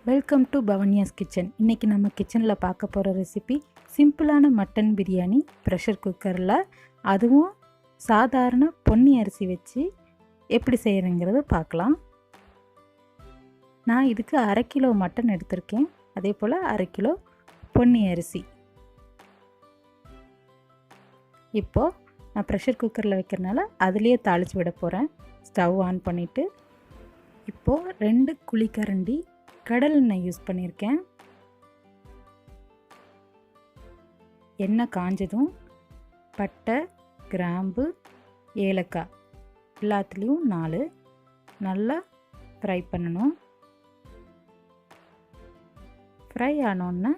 Welcome to பவன்யாஸ் kitchen. இன்றைக்கி நம்ம கிச்சனில் பார்க்க போகிற ரெசிபி சிம்பிளான மட்டன் பிரியாணி ப்ரெஷர் குக்கரில், அதுவும் சாதாரண பொன்னி அரிசி வச்சு எப்படி செய்கிறேங்கிறத பார்க்கலாம். நான் இதுக்கு 1/2 கிலோ மட்டன் எடுத்திருக்கேன், அதே போல் 1/2 கிலோ பொன்னி அரிசி. இப்போது நான் ப்ரெஷர் குக்கரில் வைக்கிறனால அதுலேயே தாளித்து விட போகிறேன். ஸ்டவ் ஆன் பண்ணிவிட்டு இப்போது 2 குழிக்கரண்டி கடல் எண்ணெய் யூஸ் பண்ணியிருக்கேன். எண்ணெய் காஞ்சதும் பட்டை, கிராம்பு, ஏலக்காய் எல்லாத்துலேயும் 4 நல்லா ஃப்ரை பண்ணணும். ஃப்ரை ஆனோன்னே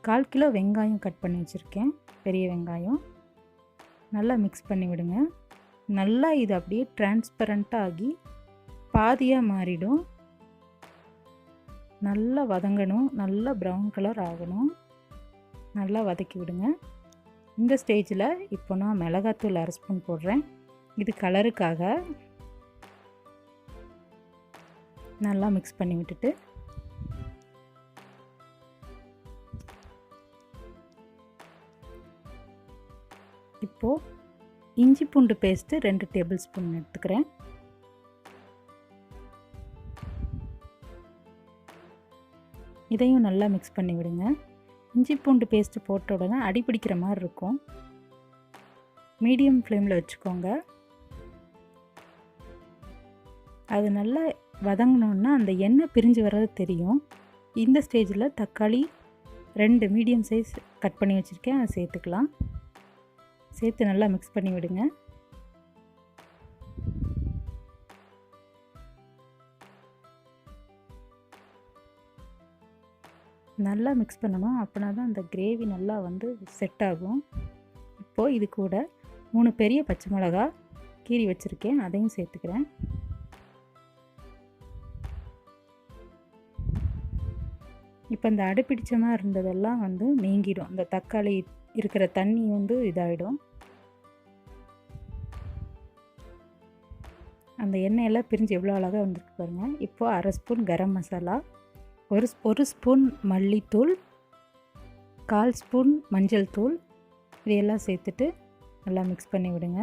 1/4 கிலோ வெங்காயம் கட் பண்ணி வச்சுருக்கேன், பெரிய வெங்காயம். நல்லா மிக்ஸ் பண்ணி விடுங்க. நல்லா இது அப்படியே டிரான்ஸ்பரண்ட்டாக ஆகி பாதியாக மாறிடும். நல்லா வதங்கணும், நல்லா ப்ரௌன் கலர் ஆகணும். நல்லா வதக்கி விடுங்க. இந்த ஸ்டேஜில் இப்போ நான் மிளகாத்தூள் 1/2 ஸ்பூன் போடுறேன், இது கலருக்காக. நல்லா மிக்ஸ் பண்ணி விட்டுட்டு இப்போது இஞ்சி பூண்டு பேஸ்ட்டு 2 டேபிள் ஸ்பூன் எடுத்துக்கிறேன். இதையும் நல்லா மிக்ஸ் பண்ணி விடுங்க. இஞ்சி பூண்டு பேஸ்ட்டு போட்ட உடனே அடி பிடிக்கிற மாதிரி இருக்கும், மீடியம் ஃப்ளேமில் வச்சுக்கோங்க. அது நல்லா வதங்கினோன்னா அந்த எண்ணெய் பிரிஞ்சு வர்றது தெரியும். இந்த ஸ்டேஜில் தக்காளி 2 மீடியம் சைஸ் கட் பண்ணி வச்சுருக்கேன், அதை சேர்த்துக்கலாம். சேர்த்து நல்லா மிக்ஸ் பண்ணி விடுங்க. நல்லா மிக்ஸ் பண்ணணும், அப்படின்னா தான் அந்த கிரேவி நல்லா செட் ஆகும். இப்போது இது கூட 3 பெரிய பச்சை மிளகா கீறி வச்சுருக்கேன், அதையும் சேர்த்துக்கிறேன். இப்போ இந்த அடுப்பிடிச்ச மாதிரி இருந்ததெல்லாம் நீங்கிடும். இந்த தக்காளி இருக்கிற தண்ணி இதாகிடும். அந்த எண்ணெயெல்லாம் பிரிஞ்சு எவ்வளோ அழகாக வந்திருக்கு பாருங்கள். இப்போது 1/2 ஸ்பூன் கரம் மசாலா, ஒரு ஸ்பூன் மல்லித்தூள், 1/4 ஸ்பூன் மஞ்சள் தூள், இதையெல்லாம் சேர்த்துட்டு நல்லா மிக்ஸ் பண்ணி விடுங்க.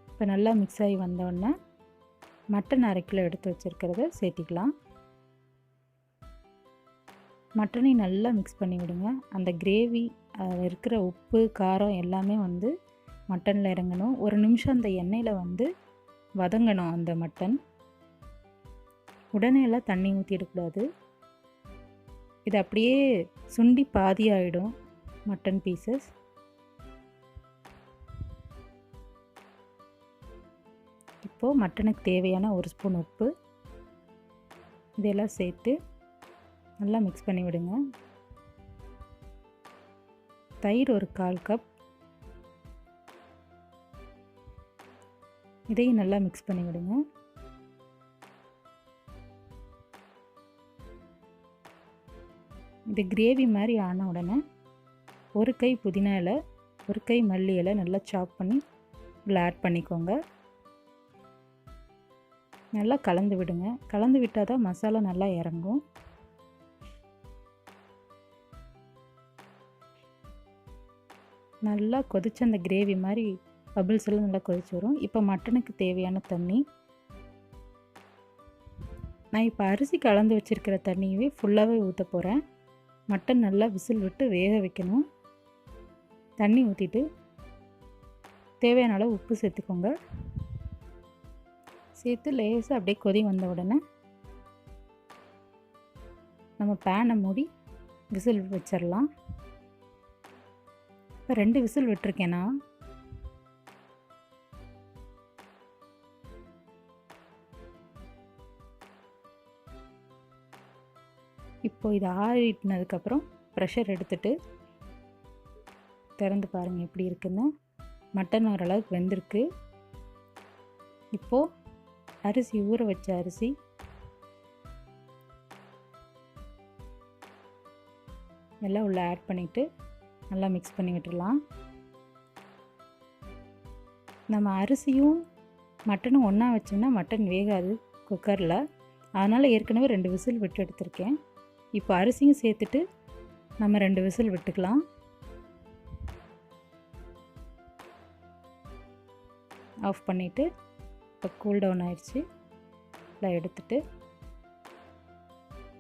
இப்போ நல்லா மிக்ஸ் ஆகி வந்தோடனே மட்டன் 1/2 கிலோ எடுத்து வச்சுருக்கிறத சேர்த்திக்கலாம். மட்டனையும் நல்லா மிக்ஸ் பண்ணி விடுங்க. அந்த கிரேவி இருக்கிற உப்பு காரம் எல்லாமே மட்டனில் இறங்கணும். 1 நிமிஷம் அந்த எண்ணெயில் வதங்கணும் அந்த மட்டன். உடனே எல்லாம் தண்ணி ஊற்றிடக்கூடாது, இது அப்படியே சுண்டி பாதி ஆகிடும் மட்டன் பீசஸ். இப்போது மட்டனுக்கு தேவையான 1 ஸ்பூன் உப்பு இதெல்லாம் சேர்த்து நல்லா மிக்ஸ் பண்ணி விடுங்க. தயிர் 1/4 கப், இதையும் நல்லா மிக்ஸ் பண்ணி விடுங்க. இது கிரேவி மாதிரி ஆன உடனே 1 கை புதினா இலை, 1 கை மல்லி இலை நல்லா சாப் பண்ணி இதில் ஆட் பண்ணிக்கோங்க. நல்லா கலந்து விடுங்க. கலந்து விட்டால் தான் மசாலா நல்லா இறங்கும். நல்லா கொதிச்சு அந்த கிரேவி மாதிரி பபிள்ஸ் எல்லாம் நல்லா கொதிச்சு வரும். இப்போ மட்டனுக்கு தேவையான தண்ணி, நான் இப்போ அரிசி கலந்து வச்சுருக்கிற தண்ணியவே ஃபுல்லாகவே ஊற்ற போகிறேன். மட்டன் நல்லா விசில் விட்டு வேக வைக்கணும். தண்ணி ஊற்றிட்டு தேவையான அளவு உப்பு சேர்த்துக்கோங்க. சேர்த்து லேசாக அப்படியே கொதி வந்த உடனே நம்ம பேனை மூடி விசில் வச்சிடலாம். இப்போ 2 விசில் விட்டுருக்கேன் நான். இப்போது இது ஆறினதுக்கப்புறம் ப்ரெஷர் எடுத்துட்டு திறந்து பாருங்கள் எப்படி இருக்குன்னு. மட்டன் ஓரளவுக்கு வெந்திருக்கு. இப்போது அரிசி, ஊற வச்ச அரிசி எல்லாம் உள்ள ஆட் பண்ணிவிட்டு நல்லா மிக்ஸ் பண்ணி விட்டுடலாம். நம்ம அரிசியும் மட்டனும் ஒன்றா வச்சோம்னா மட்டன் வேகாது குக்கரில். அதனால் ஏற்கனவே 2 விசில் விட்டு எடுத்திருக்கேன். இப்போ அரிசியும் சேர்த்துட்டு நம்ம 2 விசில் விட்டுக்கலாம். ஆஃப் பண்ணிவிட்டு இப்போ கூல் டவுன் ஆயிடுச்சு. இல்லை எடுத்துட்டு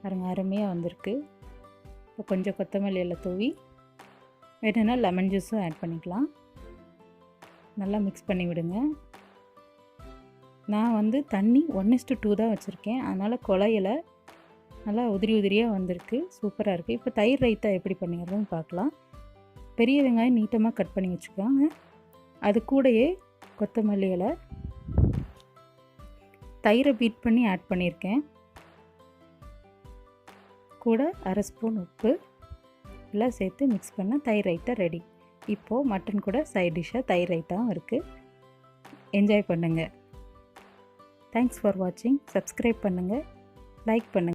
பாருங்க, அருமையாக வந்திருக்கு. இப்போ கொஞ்சம் கொத்தமல்லி இலை தூவி வேணும்னா லெமன் ஜூஸும் ஆட் பண்ணிக்கலாம். நல்லா மிக்ஸ் பண்ணி விடுங்க. நான் தண்ணி 1:2 தான் வச்சுருக்கேன். அதனால் குழையலை நல்லா உதிரி உதிரியாக வந்திருக்கு. சூப்பராக இருக்குது. இப்போ தயிர் ரைத்தா எப்படி பண்ணிடுறதுன்னு பார்க்கலாம். பெரிய வெங்காயம் நீட்டமாக கட் பண்ணி வச்சுக்கோங்க. அது கூடயே கொத்தமல்லி இலை, தயிரை பீட் பண்ணி ஆட் பண்ணியிருக்கேன். கூட 1/2 ஸ்பூன் உப்பு எல்லாம் சேர்த்து மிக்ஸ் பண்ண தயிர் ரைத்தா ரெடி. இப்போது மட்டன் கூட சைட் டிஷ்ஷாக தயிர் ரைத்தாவும் இருக்குது. என்ஜாய் பண்ணுங்கள். தேங்க்ஸ் ஃபார் வாட்சிங். சப்ஸ்கிரைப் பண்ணுங்கள், லைக் பண்ணுங்கள்.